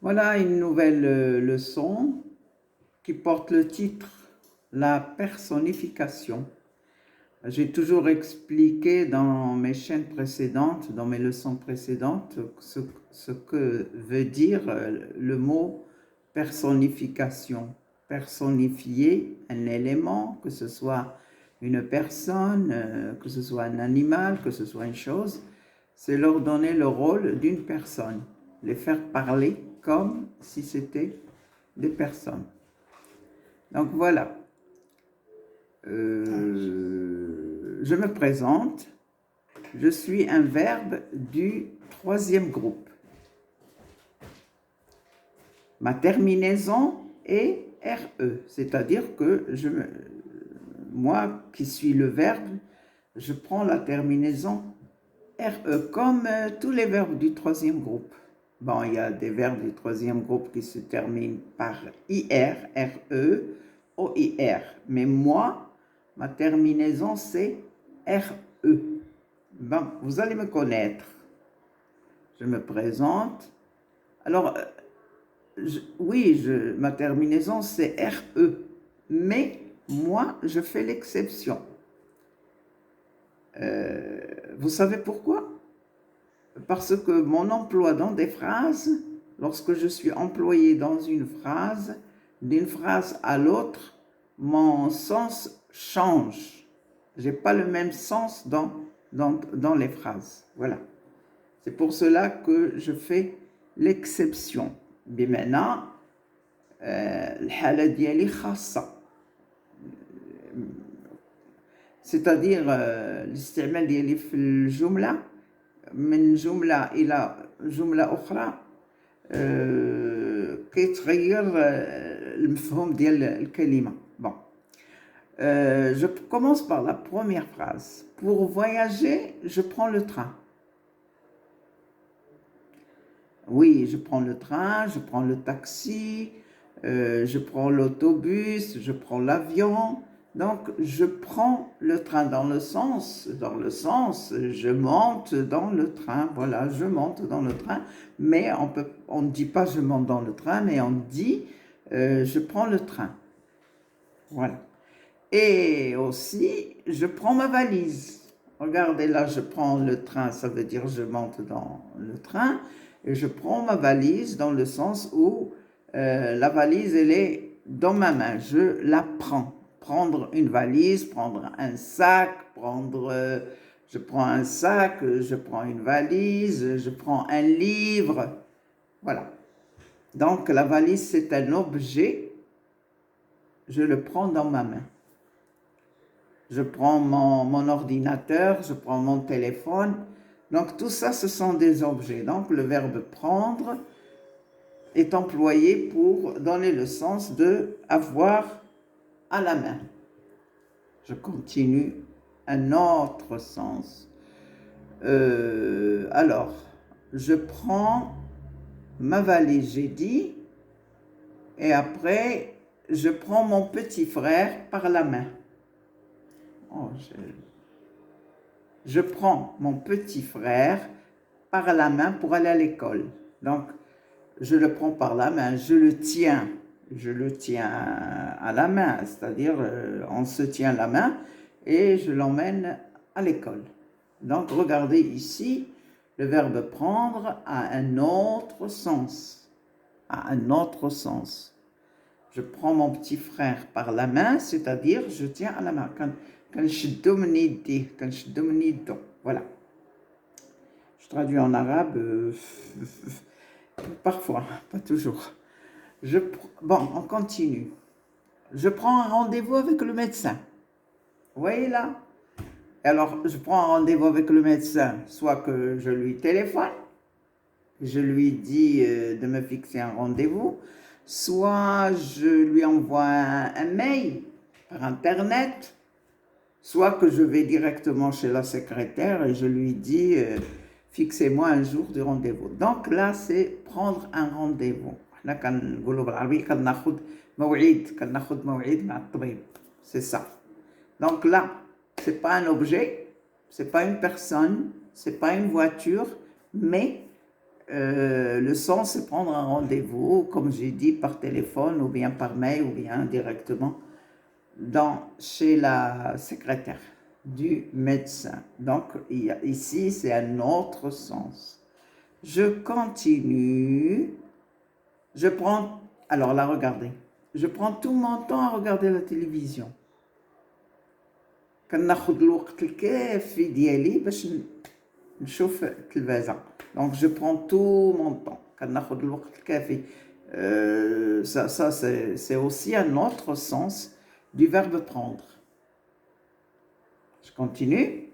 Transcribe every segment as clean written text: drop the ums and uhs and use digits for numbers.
Voilà une nouvelle leçon qui porte le titre La personnification. J'ai toujours expliqué dans mes chaînes précédentes, dans mes leçons précédentes, ce que veut dire le mot personnification. Personnifier un élément, que ce soit une personne, que ce soit un animal, que ce soit une chose, c'est leur donner le rôle d'une personne, les faire parler comme si c'était des personnes. Donc voilà. Je me présente. Je suis un verbe du troisième groupe. Ma terminaison est RE, c'est-à-dire que moi qui suis le verbe, je prends la terminaison RE comme tous les verbes du troisième groupe. Bon, il y a des verbes du troisième groupe qui se terminent par IR, RE, OIR. Mais moi, ma terminaison, c'est RE. Bon, vous allez me connaître. Je me présente. Alors, ma terminaison, c'est RE. Mais moi, je fais l'exception. Vous savez pourquoi? Parce que mon emploi dans des phrases, lorsque je suis employé dans une phrase, d'une phrase à l'autre, mon sens change. Je n'ai pas le même sens dans les phrases. Voilà. C'est pour cela que je fais l'exception. بمعنى الحالة ديالي خاصة. C'est-à-dire الاستعمال ديالي في الجملة من جملة إلى جملة أخرى كيتغير المفهوم ديال الكلمة. Bon. Je commence par la première phrase. Pour voyager, je prends le train. Oui, je prends le train, je prends le taxi, je prends l'autobus, je prends l'avion. Donc, je prends le train dans le sens, je monte dans le train. Voilà, je monte dans le train. Mais on ne dit pas je monte dans le train, mais on dit je prends le train. Voilà. Et aussi, je prends ma valise. Regardez là, je prends le train, ça veut dire je monte dans le train. Et je prends ma valise dans le sens où la valise, elle est dans ma main. Je la prends. Prendre une valise, prendre un sac, je prends un sac, je prends une valise, je prends un livre. Voilà. Donc la valise, c'est un objet. Je le prends dans ma main. Je prends mon ordinateur, je prends mon téléphone. Donc tout ça, ce sont des objets. Donc le verbe prendre est employé pour donner le sens de avoir à la main. Je continue un autre sens. Alors, je prends ma valise, j'ai dit, et après, je prends mon petit frère par la main. Oh, je prends mon petit frère par la main pour aller à l'école. Donc, je le prends par la main, je le tiens à la main, c'est-à-dire on se tient la main et je l'emmène à l'école. Donc, regardez ici, le verbe prendre a un autre sens. Je prends mon petit frère par la main, c'est-à-dire je tiens à la main. Voilà. Je traduis en arabe, parfois, pas toujours. Bon, on continue. Je prends un rendez-vous avec le médecin. Vous voyez là? Alors, je prends un rendez-vous avec le médecin, soit que je lui téléphone, je lui dis de me fixer un rendez-vous, soit je lui envoie un mail par Internet, soit que je vais directement chez la secrétaire et je lui dis fixez-moi un jour de rendez-vous. Donc là, c'est prendre un rendez-vous. C'est ça. Donc là, c'est pas un objet, c'est pas une personne, c'est pas une voiture, mais le sens, c'est prendre un rendez-vous, comme j'ai dit, par téléphone ou bien par mail ou bien directement chez la secrétaire du médecin. Donc, ici, c'est un autre sens. Je continue. Je prends, alors là, regardez. Je prends tout mon temps à regarder la télévision. كناخد الوقت الكافي ديالي باش نشوف التلفازة. Donc je prends tout mon temps. كناخد الوقت الكافي. Ça c'est aussi un autre sens du verbe prendre. Je continue.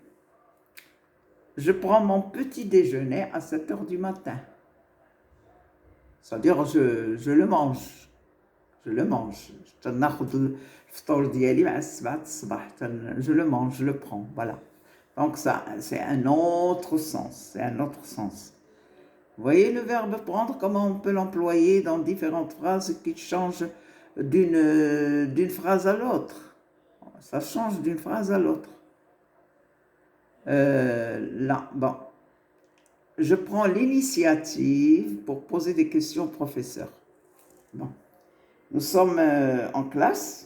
Je prends mon petit déjeuner à 7 heures du matin. C'est-à-dire je le mange. Je le mange. Je le mange, je le prends. Voilà. Donc ça, c'est un autre sens. C'est un autre sens. Vous voyez le verbe prendre, comment on peut l'employer dans différentes phrases qui changent d'une phrase à l'autre. Ça change d'une phrase à l'autre. Là, bon. Je prends l'initiative pour poser des questions au professeur. Bon. Nous sommes en classe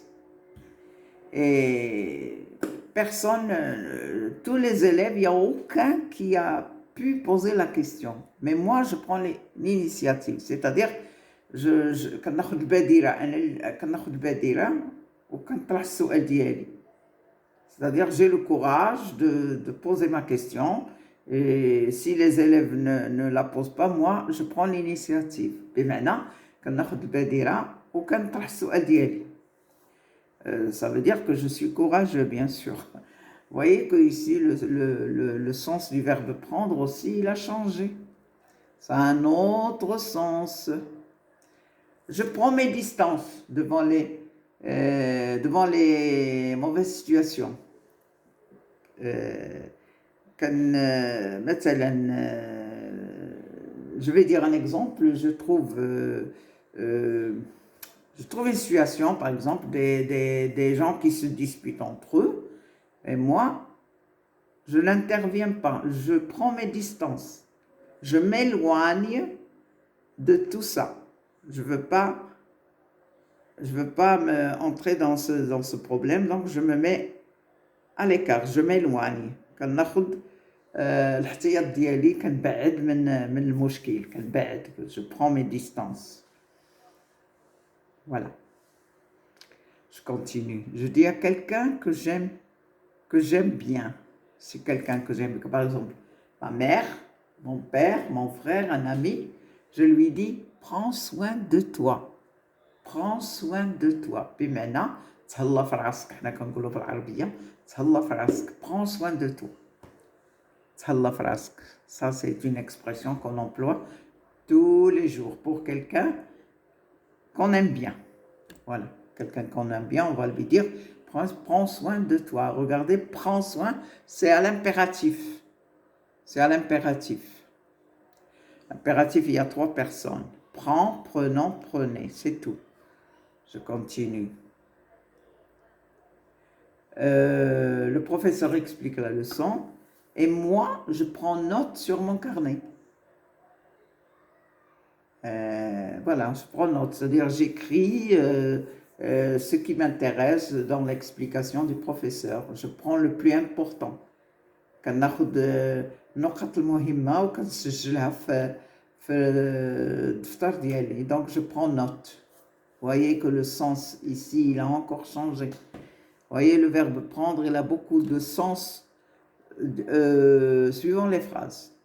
et personne, tous les élèves, il n'y a aucun qui a pu poser la question. Mais moi, je prends l'initiative. C'est-à-dire, كناخد البادرة وكنطرح السؤال ديالي. C'est-à-dire, j'ai le courage de poser ma question. Et si les élèves ne la posent pas, moi, je prends l'initiative. بمعنى كناخد البادرة وكنطرح السؤال ديالي. Ça veut dire que je suis courageux, bien sûr. Vous voyez que ici, le sens du verbe prendre aussi, il a changé. Ça a un autre sens. Je prends mes distances devant les mauvaises situations. مثلا, je vais dire un exemple. Je trouve une situation, par exemple, des gens qui se disputent entre eux, et moi, je n'interviens pas, je prends mes distances, je m'éloigne de tout ça. Je veux pas entrer dans ce problème, donc je me mets à l'écart, je m'éloigne. كناخد الاحتياط ديالي, كنبعد من المشكل, كنبعد, je prends mes distances. Voilà. Je continue. Je dis à quelqu'un que j'aime bien. C'est quelqu'un que j'aime. Par exemple, ma mère, mon père, mon frère, un ami. Je lui dis, prends soin de toi. Prends soin de toi. Puis maintenant, تهلا في راسك. حنا كنقولوا بالعربية تهلا في راسك. Prends soin de toi. تهلا في راسك. Ça, c'est une expression qu'on emploie tous les jours pour quelqu'un qu'on aime bien. Voilà, quelqu'un qu'on aime bien, on va lui dire prends soin de toi. Regardez, prends soin, c'est à l'impératif. C'est à l'impératif. L'impératif, il y a 3 personnes. Prends, prenons, prenez, c'est tout. Je continue. Le professeur explique la leçon et moi, je prends note sur mon carnet. Voilà, je prends note, c'est-à-dire j'écris ce qui m'intéresse dans l'explication du professeur. Je prends le plus important. كناخد النقط المهمة وكنسجلها في الدفتر ديالي. Donc je prends note. Vous voyez que le sens ici, il a encore changé. Vous voyez, le verbe prendre, il a beaucoup de sens suivant les phrases.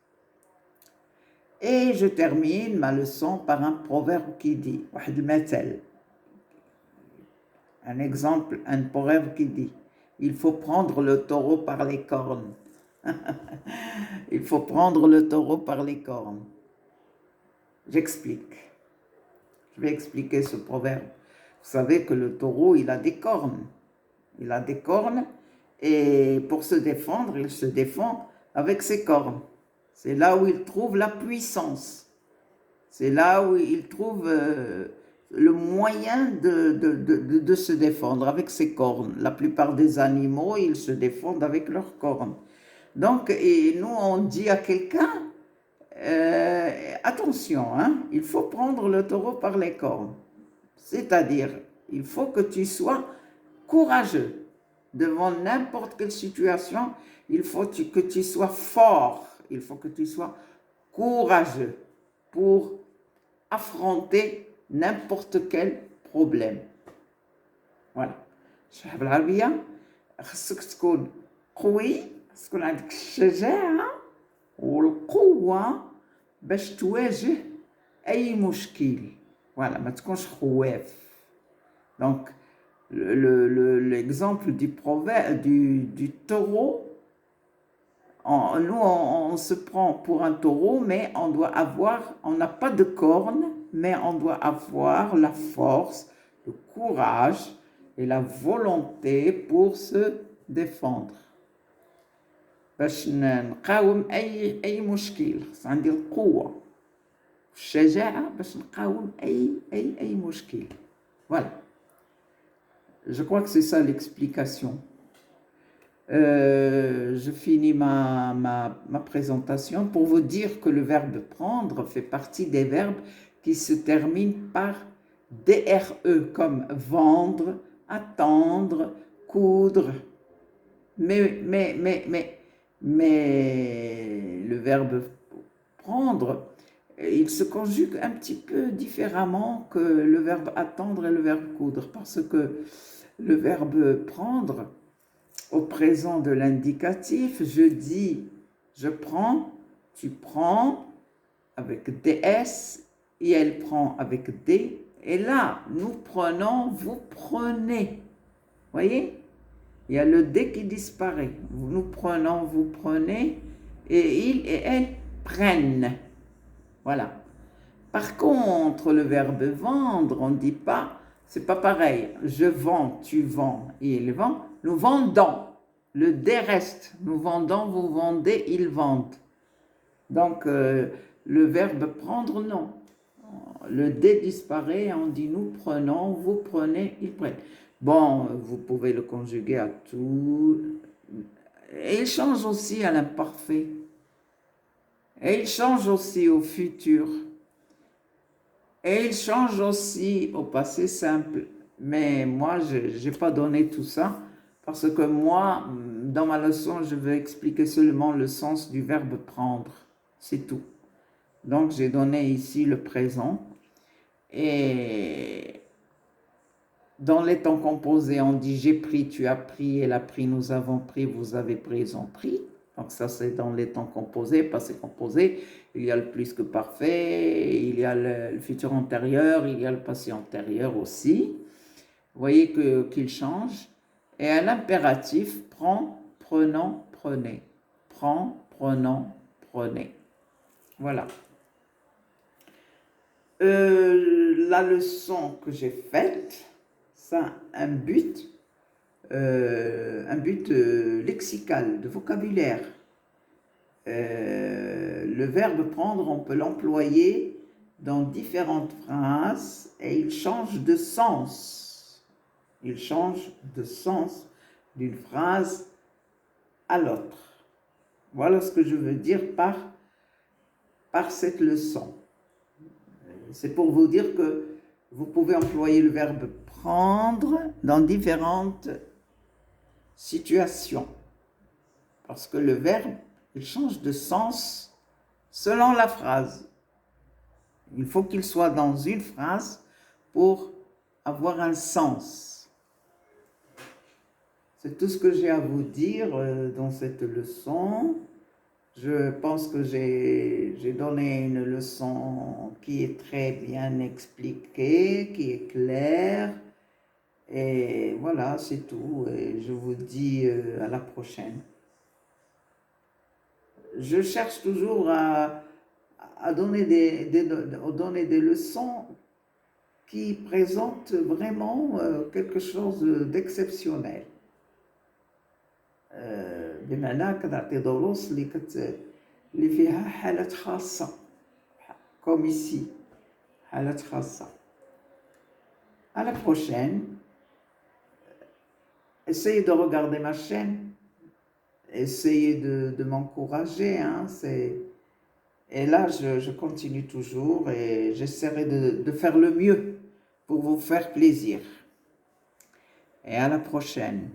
Et je termine ma leçon par un proverbe qui dit, un exemple, un proverbe qui dit, il faut prendre le taureau par les cornes. Il faut prendre le taureau par les cornes. J'explique. Je vais expliquer ce proverbe. Vous savez que le taureau, il a des cornes. Il a des cornes et pour se défendre, il se défend avec ses cornes. C'est là où il trouve la puissance. C'est là où il trouve le moyen de se défendre avec ses cornes. La plupart des animaux, ils se défendent avec leurs cornes. Donc, et nous, on dit à quelqu'un, attention, hein, il faut prendre le taureau par les cornes. C'est-à-dire, il faut que tu sois courageux devant n'importe quelle situation. Il faut que tu sois fort. Il faut que tu sois courageux pour affronter n'importe quel problème. Voilà. الشعب العربية خصك تكون قوي، خصك تكون عندك الشجاعة والقوة باش تواجه أي مشكل. Voilà, ما تكونش خواف. Donc, l'exemple du proverbe, du taureau, on se prend pour un taureau, mais on n'a pas de cornes, mais on doit avoir la force, le courage et la volonté pour se défendre. باش نقاوم أي مشكل عندي القوة والشجاعة باش نقاوم أي مشكل. Voilà. Je crois que c'est ça l'explication. Je finis ma présentation pour vous dire que le verbe prendre fait partie des verbes qui se terminent par DRE, comme vendre, attendre, coudre. Mais le verbe prendre, il se conjugue un petit peu différemment que le verbe attendre et le verbe coudre, parce que le verbe prendre, au présent de l'indicatif, je dis je prends, tu prends avec DS et elle prend avec D. Et là, nous prenons, vous prenez. Voyez? Il y a le D qui disparaît. Nous prenons, vous prenez, et il et elle prennent. Voilà. Par contre, le verbe vendre, on ne dit pas, c'est pas pareil. Je vends, tu vends, et il vend. Nous vendons. Le D reste. Nous vendons, vous vendez, ils vendent. Donc, le verbe prendre, non. Le D disparaît, on dit nous prenons, vous prenez, ils prennent. Bon, vous pouvez le conjuguer à tout. Et il change aussi à l'imparfait. Et il change aussi au futur. Et il change aussi au passé simple. Mais moi, je n'ai pas donné tout ça parce que moi, dans ma leçon, je vais expliquer seulement le sens du verbe prendre. C'est tout. Donc, j'ai donné ici le présent. Et dans les temps composés, on dit j'ai pris, tu as pris, elle a pris, nous avons pris, vous avez pris, ils ont pris. Donc ça, c'est dans les temps composés, passé composé. Il y a le plus que parfait, il y a le futur antérieur, il y a le passé antérieur aussi. Vous voyez qu'il change. Et à l'impératif, prends, prenons, prenez. Prends, prenons, prenez. Voilà. La leçon que j'ai faite, ça a un but lexical, de vocabulaire. Le verbe prendre, on peut l'employer dans différentes phrases et il change de sens. Il change de sens d'une phrase à l'autre. Voilà ce que je veux dire par cette leçon. C'est pour vous dire que vous pouvez employer le verbe prendre dans différentes situations. Parce que le verbe, il change de sens selon la phrase. Il faut qu'il soit dans une phrase pour avoir un sens. C'est tout ce que j'ai à vous dire dans cette leçon. Je pense que j'ai donné une leçon qui est très bien expliquée, qui est claire. Et voilà, c'est tout. Et je vous dis à la prochaine. Je cherche toujours à donner des leçons qui présentent vraiment quelque chose d'exceptionnel. بمعنى كنعطي دروس اللي فيها حالات خاصة comme ici حالات خاصة. À la prochaine. Essayez de regarder ma chaîne. Essayez de m'encourager. Hein, Et là, je continue toujours et j'essaierai de faire le mieux pour vous faire plaisir. Et à la prochaine.